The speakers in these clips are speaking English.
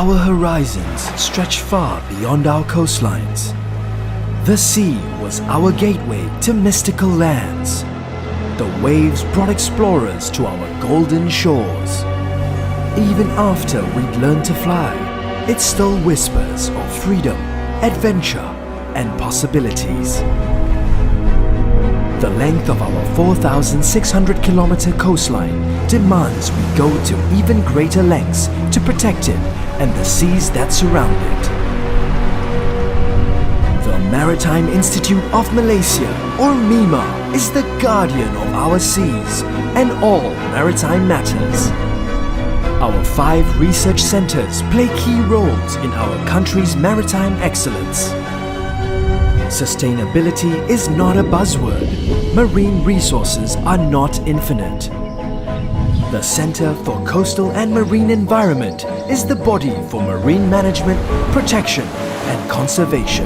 Our horizons stretch far beyond our coastlines. The sea was our gateway to mystical lands. The waves brought explorers to our golden shores. Even after we'd learned to fly, it still whispers of freedom, adventure, and possibilities. The length of our 4,600-kilometer coastline demands we go to even greater lengths to protect it and the seas that surround it. The Maritime Institute of Malaysia, or MIMA, is the guardian of our seas and all maritime matters. Our 5 research centers play key roles in our country's maritime excellence. Sustainability is not a buzzword. Marine resources are not infinite. The Center for Coastal and Marine Environment is the body for marine management, protection, and conservation.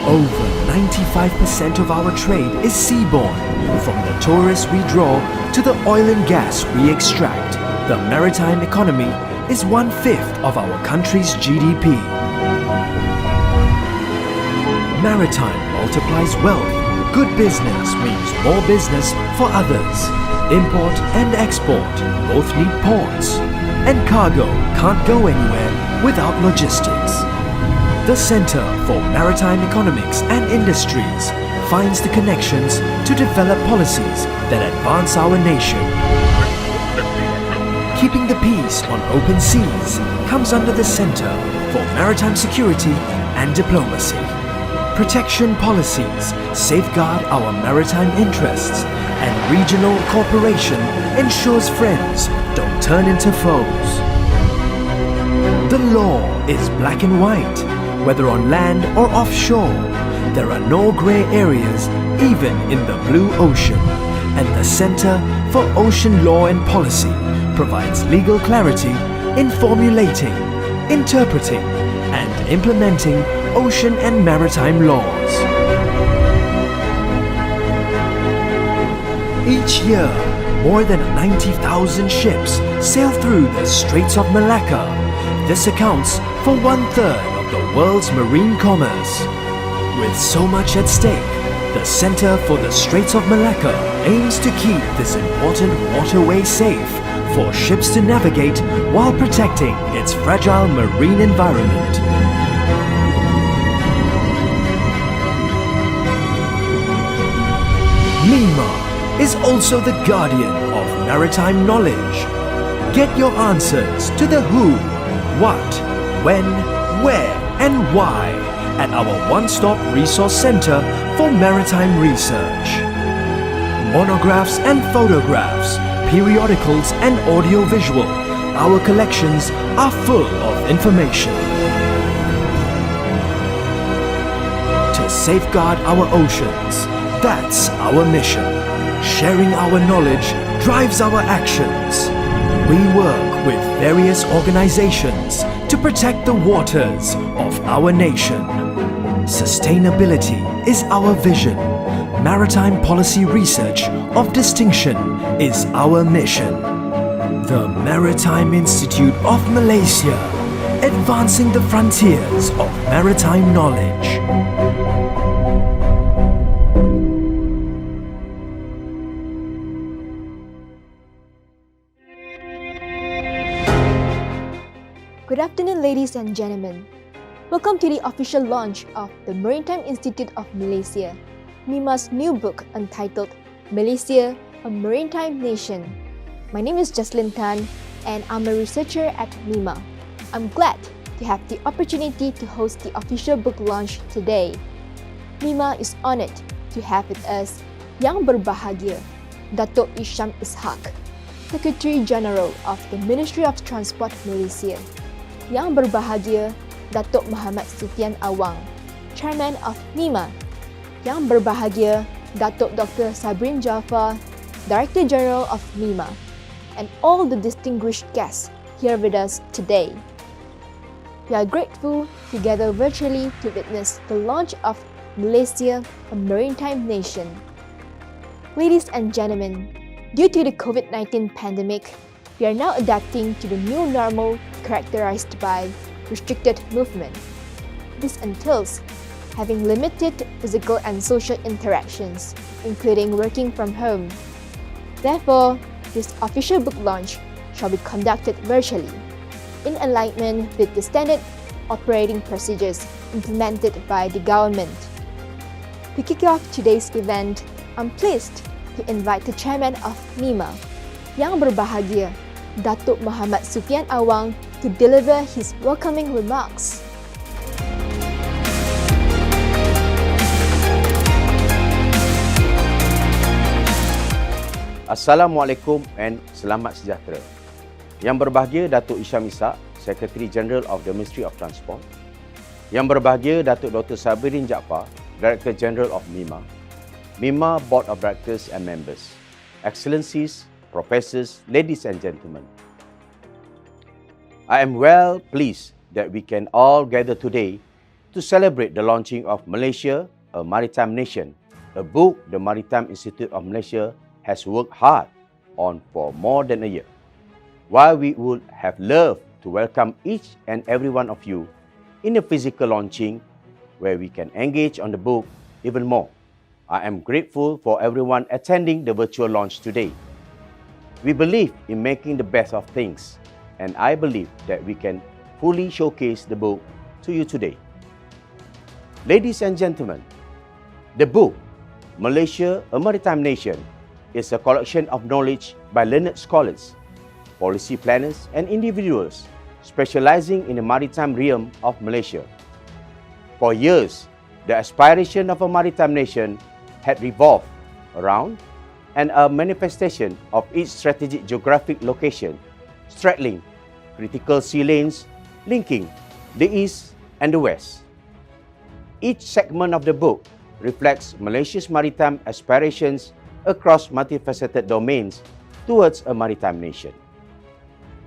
Over 95% of our trade is seaborne. From the tourists we draw to the oil and gas we extract, the maritime economy is 1/5 of our country's GDP. Maritime multiplies wealth. Good business means more business for others. Import and export both need ports. And cargo can't go anywhere without logistics. The Center for Maritime Economics and Industries finds the connections to develop policies that advance our nation. Keeping the peace on open seas comes under the Center for Maritime Security and Diplomacy. Protection policies safeguard our maritime interests, and regional cooperation ensures friends don't turn into foes. The law is black and white, whether on land or offshore. There are no grey areas even in the blue ocean, and the Center for Ocean Law and Policy provides legal clarity in formulating, interpreting, and implementing ocean and maritime laws. Each year, more than 90,000 ships sail through the Straits of Malacca. This accounts for 1/3 of the world's marine commerce. With so much at stake, the Center for the Straits of Malacca aims to keep this important waterway safe for ships to navigate while protecting its fragile marine environment. MIMA is also the guardian of maritime knowledge. Get your answers to the who, what, when, where, and why at our one-stop resource center for maritime research. Monographs and photographs, periodicals and audiovisual, our collections are full of information. To safeguard our oceans, that's our mission. Sharing our knowledge drives our actions. We work with various organizations to protect the waters of our nation. Sustainability is our vision. Maritime policy research of distinction is our mission. The Maritime Institute of Malaysia, advancing the frontiers of maritime knowledge. Good afternoon, ladies and gentlemen. Welcome to the official launch of the Maritime Institute of Malaysia, MIMA's new book entitled Malaysia, a Maritime Nation. My name is Jocelyn Tan, and I'm a researcher at MIMA. I'm glad to have the opportunity to host the official book launch today. MIMA is honored to have with us Yang Berbahagia, Datuk Isham Ishak, Secretary General of the Ministry of Transport Malaysia. Yang Berbahagia, Datuk Muhammad Sufyan Awang, Chairman of MIMA. Yang Berbahagia, Datuk Dr. Sabrin Jaafar, Director General of MIMA, and all the distinguished guests here with us today. We are grateful to gather virtually to witness the launch of Malaysia, a Maritime Nation. Ladies and gentlemen, Due to the COVID-19 pandemic, we are now adapting to the new normal characterized by restricted movement. This entails having limited physical and social interactions, including working from home. Therefore, this official book launch shall be conducted virtually, in alignment with the standard operating procedures implemented by the government. To kick off today's event, I'm pleased to invite the chairman of MIMA, Yang Berbahagia, Datuk Muhammad Sufian Awang, to deliver his welcoming remarks. Assalamualaikum and selamat sejahtera. Yang berbahagia Datuk Isham Ishak, Secretary General of the Ministry of Transport. Yang berbahagia Datuk Dr. Sabirin Jaafar, Director General of MIMA, MIMA Board of Directors and Members, Excellencies, Professors, ladies and gentlemen. I am well pleased that we can all gather today to celebrate the launching of Malaysia, a Maritime Nation, a book the Maritime Institute of Malaysia has worked hard on for more than a year. While we would have loved to welcome each and every one of you in a physical launching where we can engage on the book even more, I am grateful for everyone attending the virtual launch today. We believe in making the best of things, and I believe that we can fully showcase the book to you today. Ladies and gentlemen, the book, Malaysia, a Maritime Nation, is a collection of knowledge by learned scholars, policy planners and individuals specializing in the maritime realm of Malaysia. For years, the aspiration of a maritime nation had revolved around and a manifestation of its strategic geographic location, straddling critical sea lanes linking the East and the West. Each segment of the book reflects Malaysia's maritime aspirations across multifaceted domains towards a maritime nation.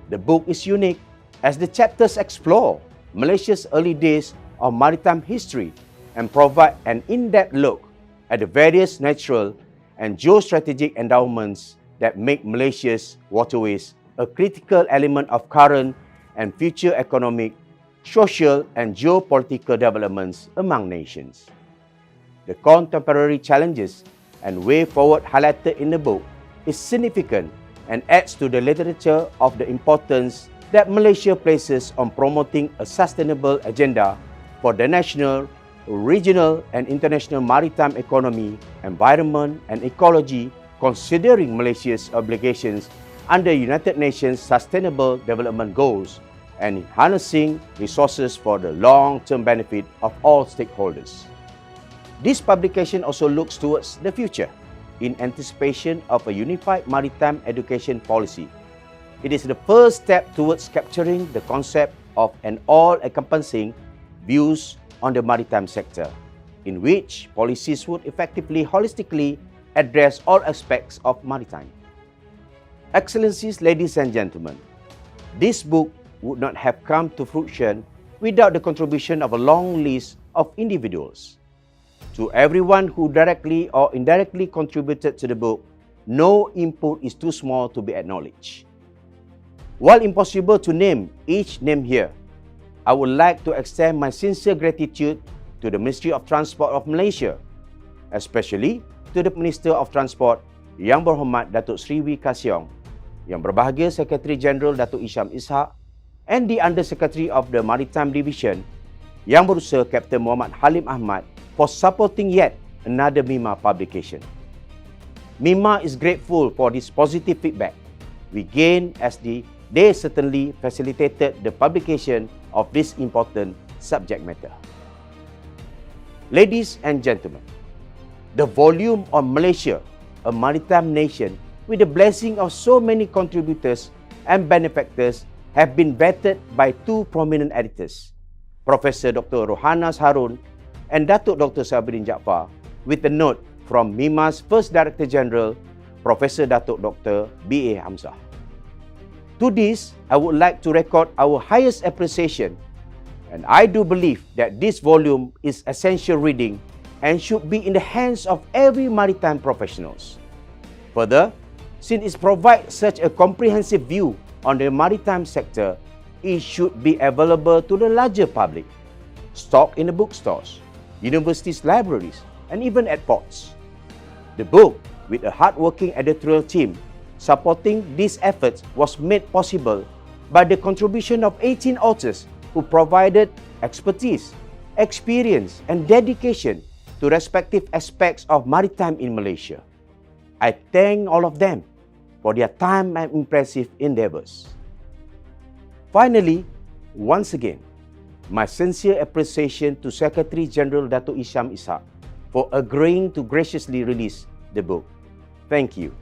The book is unique as the chapters explore Malaysia's early days of maritime history and provide an in-depth look at the various natural and geostrategic endowments that make Malaysia's waterways a critical element of current and future economic, social and geopolitical developments among nations. The contemporary challenges and way forward highlighted in the book is significant and adds to the literature of the importance that Malaysia places on promoting a sustainable agenda for the national, regional and international maritime economy, environment and ecology, considering Malaysia's obligations under United Nations Sustainable Development Goals and harnessing resources for the long-term benefit of all stakeholders. This publication also looks towards the future in anticipation of a unified maritime education policy. It is the first step towards capturing the concept of an all-encompassing views on the maritime sector, in which policies would effectively holistically address all aspects of maritime. Excellencies, ladies and gentlemen, this book would not have come to fruition without the contribution of a long list of individuals. To everyone who directly or indirectly contributed to the book, no input is too small to be acknowledged. While impossible to name each name here, I would like to extend my sincere gratitude to the Ministry of Transport of Malaysia, especially to the Minister of Transport Yang Berhormat Datuk Sri W. Kasiong, Yang Berbahagia Secretary General Datuk Isham Ishak, and the Under Secretary of the Maritime Division, Yang Berusaha Captain Muhammad Halim Ahmad, for supporting yet another MIMA publication. MIMA is grateful for this positive feedback we gained as they certainly facilitated the publication of this important subject matter. Ladies and gentlemen, the volume on Malaysia, a maritime nation, with the blessing of so many contributors and benefactors, have been vetted by two prominent editors, Professor Dr. Rohanas Harun and Datuk Dr. Sabirin Jaafar, with a note from MIMA's First Director General, Professor Datuk Dr. B.A. Hamzah. To this, I would like to record our highest appreciation, and I do believe that this volume is essential reading and should be in the hands of every maritime professionals. Further, Since it provides such a comprehensive view on the maritime sector, it should be available to the larger public, stocked in the bookstores, universities' libraries, and even at ports. The book, with a hard-working editorial team supporting these efforts, was made possible by the contribution of 18 authors who provided expertise, experience, and dedication to respective aspects of maritime in Malaysia. I thank all of them for their time and impressive endeavors. Finally, once again, my sincere appreciation to Secretary General Dato' Isham Ishak for agreeing to graciously release the book. Thank you.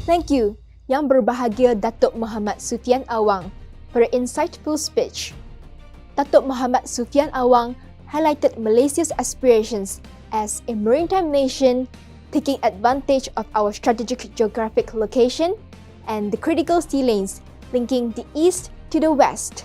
Thank you, Yang Berbahagia Datuk Muhammad Sufian Awang, for an insightful speech. Datuk Muhammad Sufian Awang highlighted Malaysia's aspirations as a maritime nation, taking advantage of our strategic geographic location and the critical sea lanes linking the east to the west.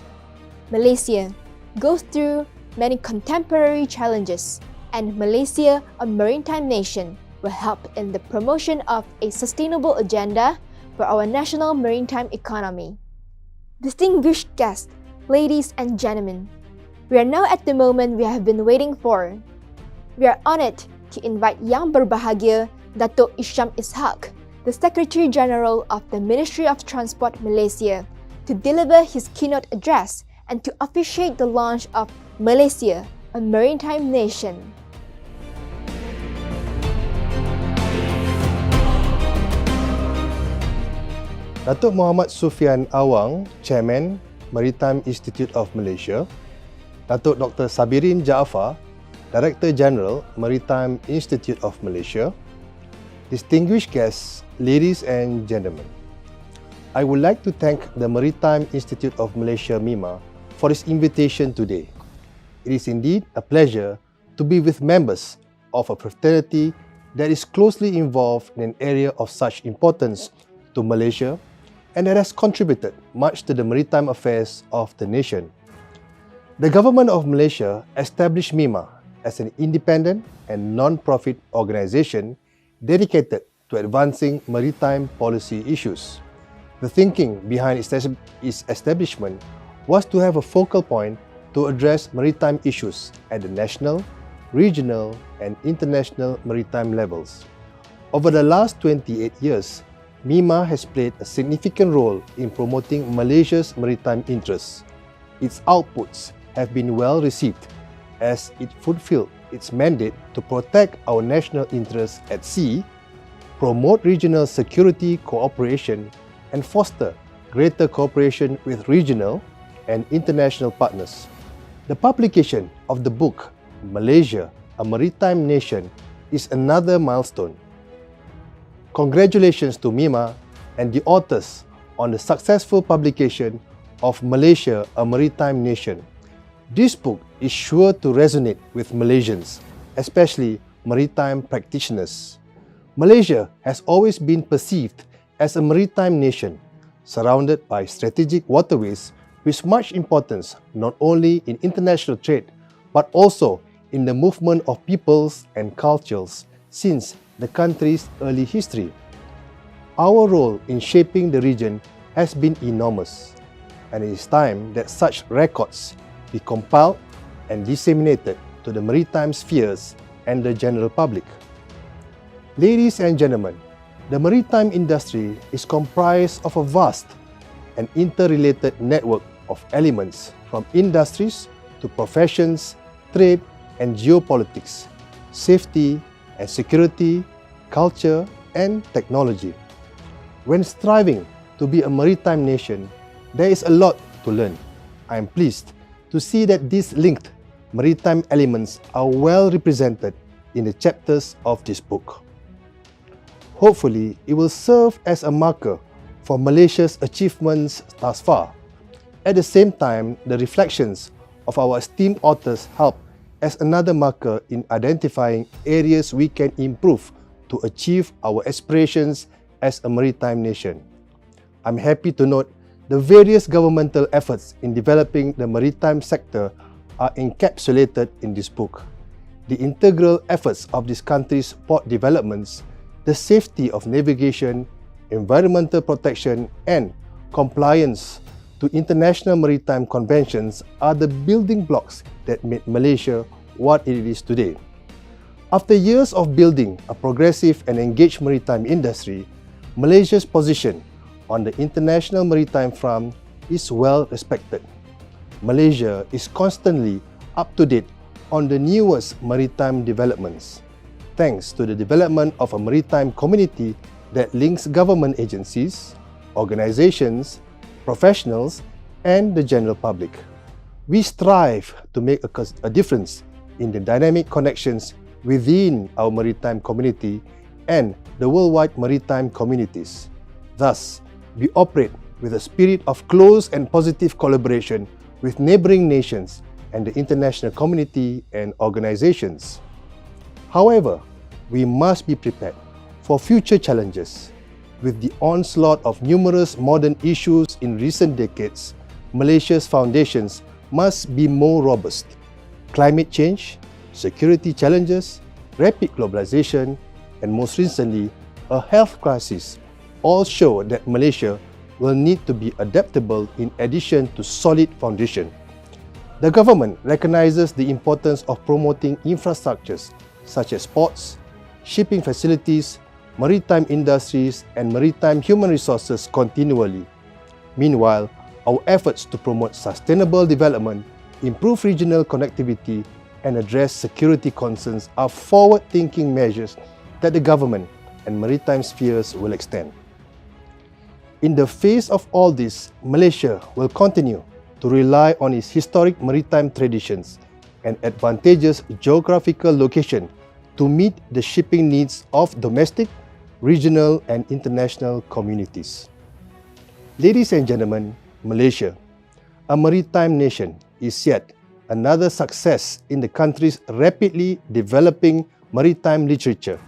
Malaysia goes through many contemporary challenges, and Malaysia, a maritime nation, will help in the promotion of a sustainable agenda for our national maritime economy. Distinguished guests, ladies and gentlemen, we are now at the moment we have been waiting for. We are honored to invite Yang Berbahagia Dato' Isham Ishak, the Secretary General of the Ministry of Transport Malaysia, to deliver his keynote address and to officiate the launch of Malaysia, a Maritime Nation. Datuk Muhammad Sufian Awang, Chairman, Maritime Institute of Malaysia. Datuk Dr. Sabirin Jaafar, Director General, Maritime Institute of Malaysia. Distinguished guests, ladies and gentlemen, I would like to thank the Maritime Institute of Malaysia (MIMA) for its invitation today. It is indeed a pleasure to be with members of a fraternity that is closely involved in an area of such importance to Malaysia and that has contributed much to the maritime affairs of the nation. The Government of Malaysia established MIMA as an independent and non-profit organisation dedicated to advancing maritime policy issues. The thinking behind its establishment was to have a focal point to address maritime issues at the national, regional, and international maritime levels. Over the last 28 years, MIMA has played a significant role in promoting Malaysia's maritime interests. Its outputs have been well received as it fulfilled its mandate to protect our national interests at sea, promote regional security cooperation, and foster greater cooperation with regional and international partners. The publication of the book, Malaysia, a Maritime Nation, is another milestone. Congratulations to MIMA and the authors on the successful publication of Malaysia, a Maritime Nation. This book is sure to resonate with Malaysians, especially maritime practitioners. Malaysia has always been perceived as a maritime nation, surrounded by strategic waterways with much importance not only in international trade, but also in the movement of peoples and cultures since the country's early history. Our role in shaping the region has been enormous, and it is time that such records be compiled and disseminated to the maritime spheres and the general public. Ladies and gentlemen, the maritime industry is comprised of a vast and interrelated network of elements from industries to professions, trade and geopolitics, safety and security, culture and technology. When striving to be a maritime nation, there is a lot to learn. I am pleased to see that these linked maritime elements are well represented in the chapters of this book. Hopefully, it will serve as a marker for Malaysia's achievements thus far. At the same time, the reflections of our esteemed authors help as another marker in identifying areas we can improve to achieve our aspirations as a maritime nation. I'm happy to note the various governmental efforts in developing the maritime sector are encapsulated in this book. the integral efforts of this country's port developments, the safety of navigation, environmental protection, and compliance to international maritime conventions are the building blocks that made Malaysia what it is today. After years of building a progressive and engaged maritime industry, Malaysia's position on the international maritime front is well respected. Malaysia is constantly up to date on the newest maritime developments, thanks to the development of a maritime community that links government agencies, organizations, professionals, and the general public. We strive to make a difference in the dynamic connections within our maritime community and the worldwide maritime communities. Thus, we operate with a spirit of close and positive collaboration with neighboring nations and the international community and organizations. However, we must be prepared for future challenges. With the onslaught of numerous modern issues in recent decades, Malaysia's foundations must be more robust. Climate change, security challenges, rapid globalization, and most recently, a health crisis all show that Malaysia will need to be adaptable in addition to solid foundation. The government recognizes the importance of promoting infrastructures such as ports, shipping facilities, maritime industries, and maritime human resources continually. Meanwhile, our efforts to promote sustainable development, improve regional connectivity, and address security concerns are forward-thinking measures that the government and maritime spheres will extend. In the face of all this, Malaysia will continue to rely on its historic maritime traditions and advantageous geographical location to meet the shipping needs of domestic, regional, and international communities. Ladies and gentlemen, Malaysia, a maritime nation, is yet another success in the country's rapidly developing maritime literature,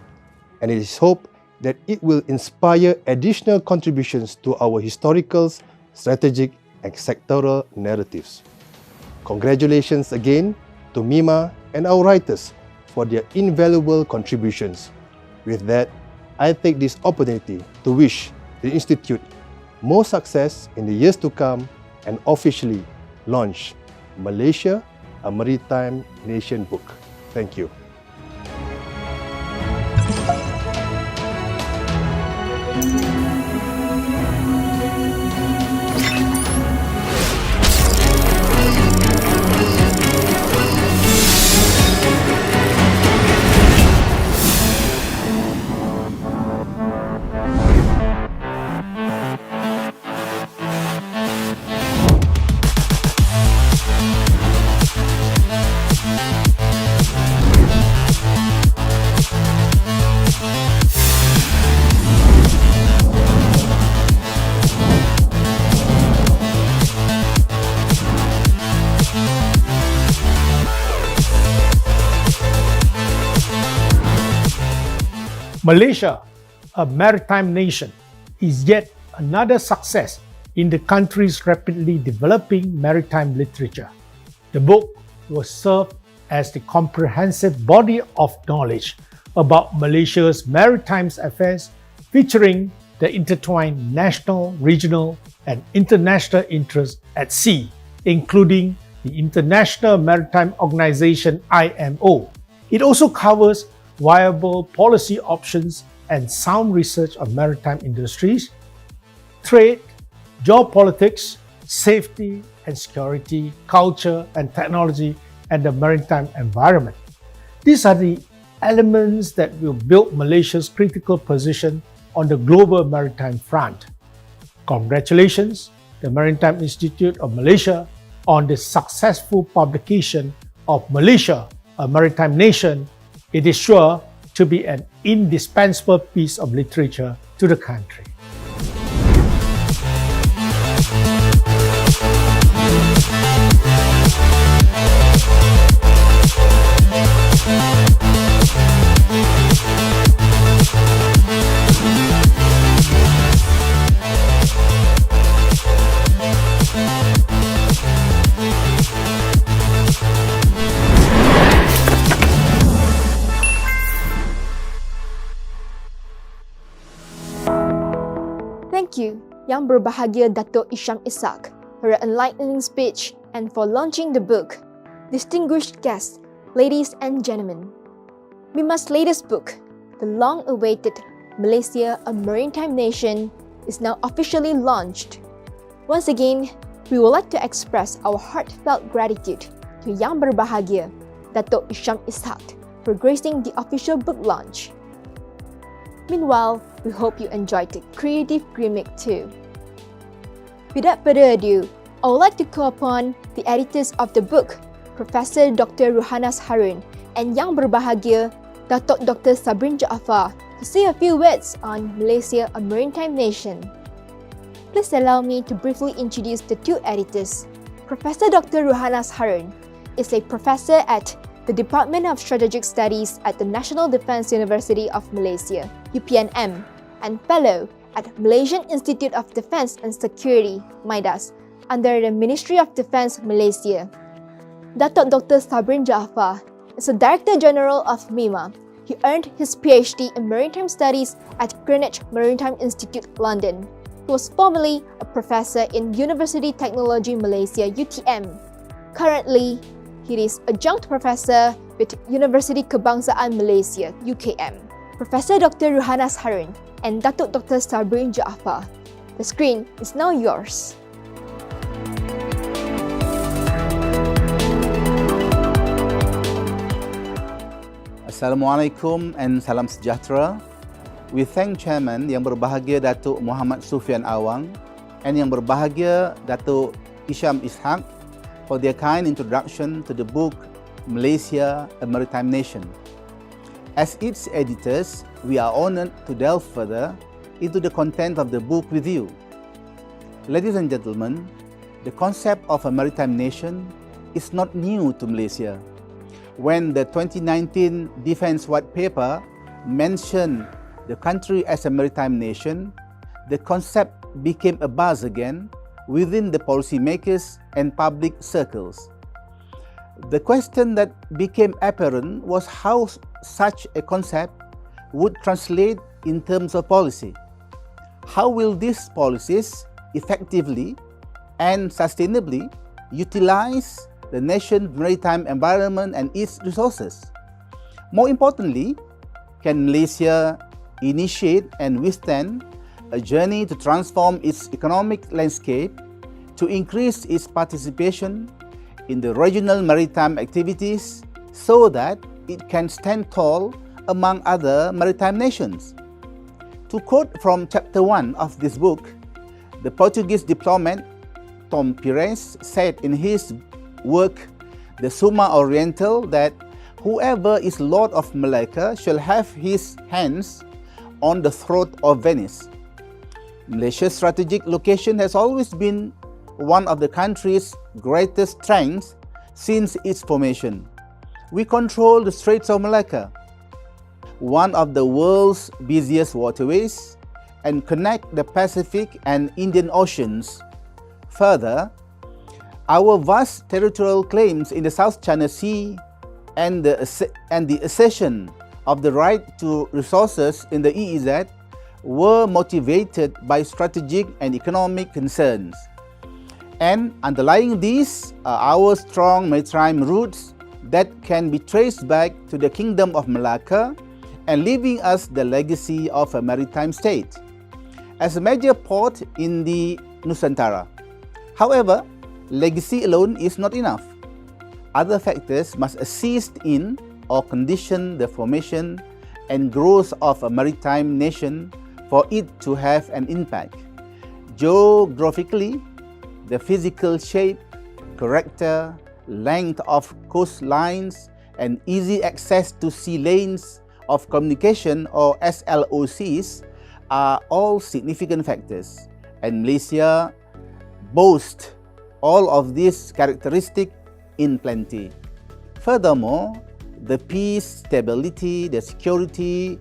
and it is hoped that it will inspire additional contributions to our historical, strategic, and sectoral narratives. Congratulations again to Mima and our writers for their invaluable contributions. With that, I take this opportunity to wish the Institute more success in the years to come and officially launch Malaysia, a Maritime Nation book. Thank you. Malaysia, a maritime nation, is yet another success in the country's rapidly developing maritime literature. The book will serve as the comprehensive body of knowledge about Malaysia's maritime affairs, featuring the intertwined national, regional, and international interests at sea, including the International Maritime Organization (IMO). It also covers viable policy options and sound research of maritime industries, trade, geopolitics, safety and security, culture and technology, and the maritime environment. These are the elements that will build Malaysia's critical position on the global maritime front. Congratulations, the Maritime Institute of Malaysia, on the successful publication of Malaysia, a Maritime Nation. It is sure to be an indispensable piece of literature to the country. Thank you, Yang Berbahagia Datuk Isham Ishak, for your enlightening speech and for launching the book. Distinguished guests, ladies and gentlemen, Mima's latest book, the long-awaited Malaysia, a Maritime Nation, is now officially launched. Once again, we would like to express our heartfelt gratitude to Yang Berbahagia, Datuk Isham Ishak, for gracing the official book launch. Meanwhile, we hope you enjoyed the creative gimmick too. Without further ado, I would like to call upon the editors of the book, Professor Dr. Ruhanas Harun and Yang Berbahagia, Datuk Dr. Sabrin Jaafar, to say a few words on Malaysia, a Maritime Nation. Please allow me to briefly introduce the two editors. Professor Dr. Ruhanas Harun is a professor at the Department of Strategic Studies at the National Defence University of Malaysia, UPNM, and fellow at Malaysian Institute of Defence and Security, MIDAS, under the Ministry of Defence, Malaysia. Datuk Dr. Sabrin Jaafar is the Director General of MIMA. He earned his PhD in Maritime Studies at Greenwich Maritime Institute, London. He was formerly a professor in University Technology Malaysia, UTM. Currently, he is adjunct professor with University Kebangsaan Malaysia, UKM. Professor Dr. Ruhanas Harun and Datuk Dr. Sabrin Jaafar. The screen is now yours. Assalamualaikum and salam sejahtera. We thank Chairman Yang Berbahagia Datuk Muhammad Sufian Awang and Yang Berbahagia Datuk Isham Ishak for their kind introduction to the book Malaysia, a Maritime Nation. As its editors, we are honored to delve further into the content of the book with you. Ladies and gentlemen, the concept of a maritime nation is not new to Malaysia. When the 2019 Defence White Paper mentioned the country as a maritime nation, the concept became a buzz again within the policymakers and public circles. The question that became apparent was how such a concept would translate in terms of policy. How will these policies effectively and sustainably utilize the nation's maritime environment and its resources? More importantly, can Malaysia initiate and withstand a journey to transform its economic landscape, to increase its participation in the regional maritime activities so that it can stand tall among other maritime nations? To quote from chapter 1 of this book, the Portuguese diplomat Tom Pires said in his work, The Summa Oriental, that whoever is Lord of Malacca shall have his hands on the throat of Venice. Malaysia's strategic location has always been one of the country's greatest strengths since its formation. We control the Straits of Malacca, one of the world's busiest waterways, and connect the Pacific and Indian Oceans. Further, our vast territorial claims in the South China Sea and the assertion of the right to resources in the EEZ were motivated by strategic and economic concerns. And underlying these are our strong maritime roots that can be traced back to the Kingdom of Malacca and leaving us the legacy of a maritime state as a major port in the Nusantara. However, legacy alone is not enough. Other factors must assist in or condition the formation and growth of a maritime nation for it to have an impact. Geographically, the physical shape, character, length of coastlines, and easy access to sea lanes of communication or SLOCs are all significant factors, and Malaysia boasts all of these characteristics in plenty. Furthermore, the peace, stability, the security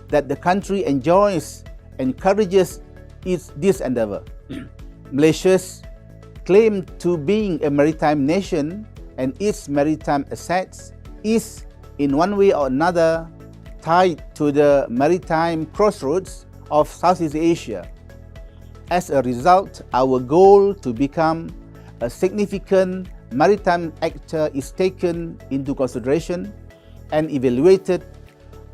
that the country enjoys encourages this endeavor. Malaysia's claim to being a maritime nation and its maritime assets is, in one way or another, tied to the maritime crossroads of Southeast Asia. As a result, our goal to become a significant maritime actor is taken into consideration and evaluated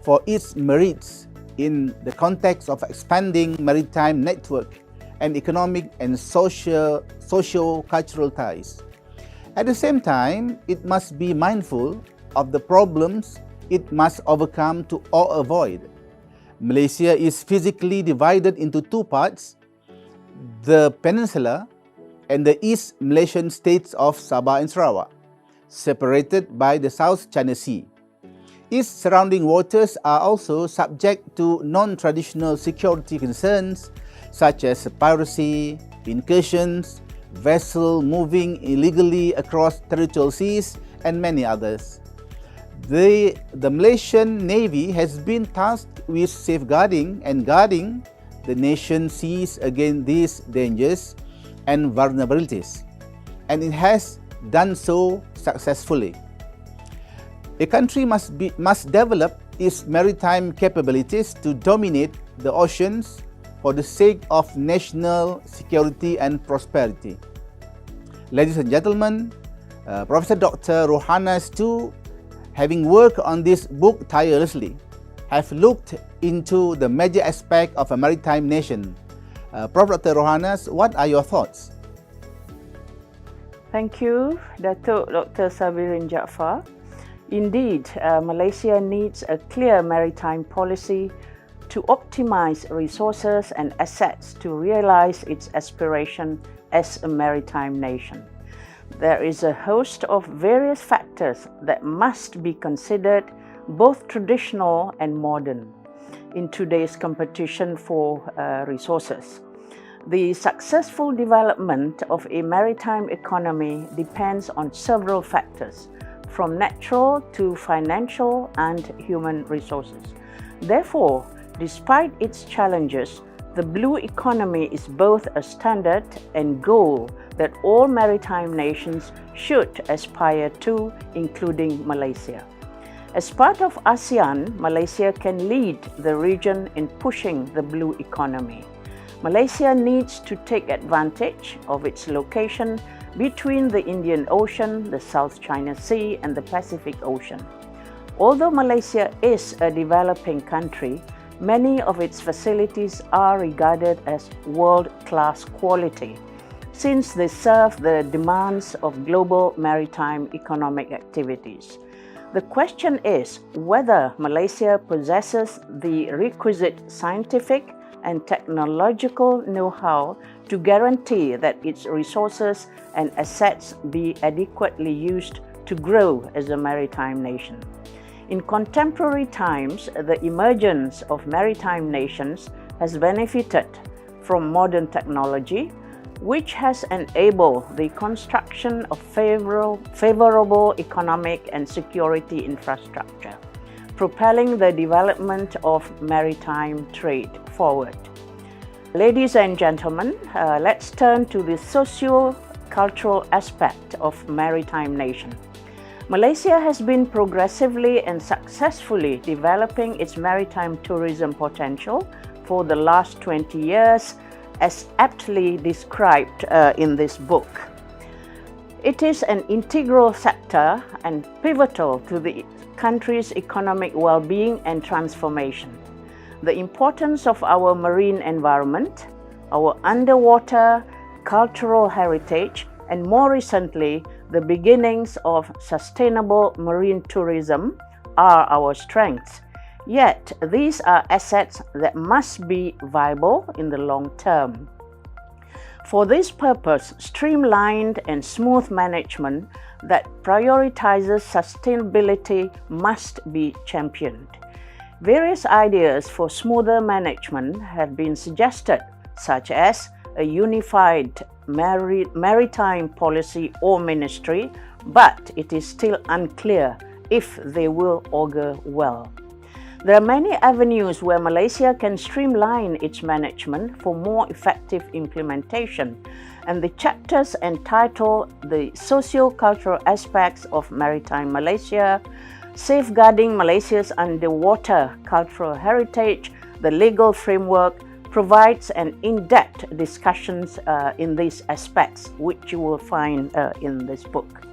for its merits in the context of expanding maritime network and economic and socio-cultural ties. At the same time, it must be mindful of the problems it must overcome to or avoid. Malaysia is physically divided into two parts, the peninsula and the East Malaysian states of Sabah and Sarawak, separated by the South China Sea. Its surrounding waters are also subject to non-traditional security concerns such as piracy, incursions, vessels moving illegally across territorial seas, and many others. The Malaysian Navy has been tasked with safeguarding and guarding the nation's seas against these dangers and vulnerabilities, and it has done so successfully. A country must develop its maritime capabilities to dominate the oceans for the sake of national security and prosperity. Ladies and gentlemen, Professor Dr. Rohanas too, having worked on this book tirelessly, have looked into the major aspect of a maritime nation. Prof. Dr. Rohanas, what are your thoughts? Thank you, Datuk Dr. Sabirin Jaafar. Indeed, Malaysia needs a clear maritime policy to optimize resources and assets to realize its aspiration as a maritime nation. There is a host of various factors that must be considered, both traditional and modern, in today's competition for resources. The successful development of a maritime economy depends on several factors, from natural to financial and human resources. Therefore, despite its challenges, the blue economy is both a standard and goal that all maritime nations should aspire to, including Malaysia. As part of ASEAN, Malaysia can lead the region in pushing the blue economy. Malaysia needs to take advantage of its location between the Indian Ocean, the South China Sea, and the Pacific Ocean. Although Malaysia is a developing country, many of its facilities are regarded as world-class quality, since they serve the demands of global maritime economic activities. The question is whether Malaysia possesses the requisite scientific and technological know-how to guarantee that its resources and assets be adequately used to grow as a maritime nation. In contemporary times, the emergence of maritime nations has benefited from modern technology, which has enabled the construction of favorable economic and security infrastructure, propelling the development of maritime trade forward. Ladies and gentlemen, let's turn to the socio-cultural aspect of maritime nation. Malaysia has been progressively and successfully developing its maritime tourism potential for the last 20 years, as aptly described in this book. It is an integral sector and pivotal to the country's economic well-being and transformation. The importance of our marine environment, our underwater cultural heritage, and more recently, the beginnings of sustainable marine tourism are our strengths. Yet, these are assets that must be viable in the long term. For this purpose, streamlined and smooth management that prioritizes sustainability must be championed. Various ideas for smoother management have been suggested, such as a unified maritime policy or ministry, but it is still unclear if they will augur well. There are many avenues where Malaysia can streamline its management for more effective implementation, and the chapters entitled The Socio-Cultural Aspects of Maritime Malaysia, Safeguarding Malaysia's Underwater Cultural Heritage, the Legal Framework, provides an in-depth discussions in these aspects, which you will find in this book.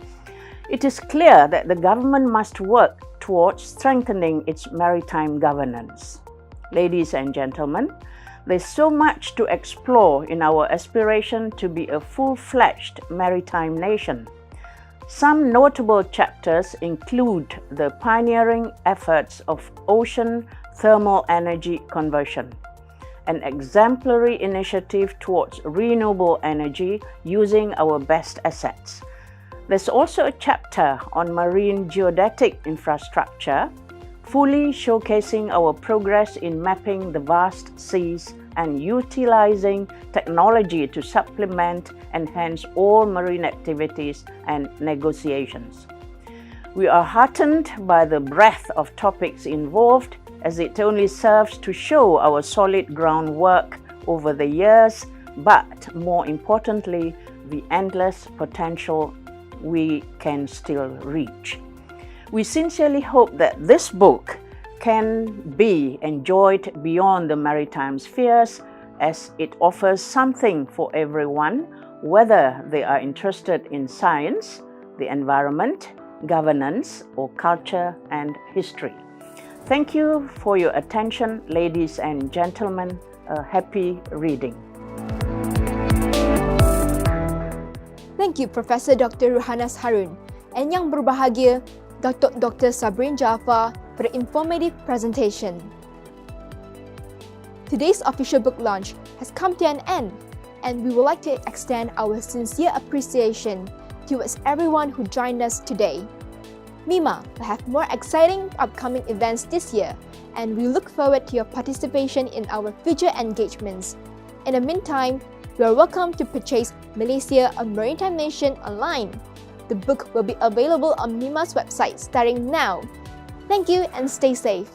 It is clear that the government must work towards strengthening its maritime governance. Ladies and gentlemen, there's so much to explore in our aspiration to be a full-fledged maritime nation. Some notable chapters include the pioneering efforts of ocean thermal energy conversion, an exemplary initiative towards renewable energy using our best assets. There's also a chapter on marine geodetic infrastructure, fully showcasing our progress in mapping the vast seas and utilizing technology to supplement, enhance all marine activities and negotiations. We are heartened by the breadth of topics involved, as it only serves to show our solid groundwork over the years, but more importantly, the endless potential we can still reach. We sincerely hope that this book can be enjoyed beyond the maritime spheres, as it offers something for everyone, whether they are interested in science, the environment, governance, or culture and history. Thank you for your attention, ladies and gentlemen. Happy reading. Thank you, Professor Dr. Ruhanas Harun, and Yang Berbahagia, Dr. Sabrin Jaafar, for the informative presentation. Today's official book launch has come to an end, and we would like to extend our sincere appreciation towards everyone who joined us today. MIMA will have more exciting upcoming events this year, and we look forward to your participation in our future engagements. In the meantime, you are welcome to purchase Malaysia, a Maritime Nation online. The book will be available on MIMA's website starting now. Thank you and stay safe.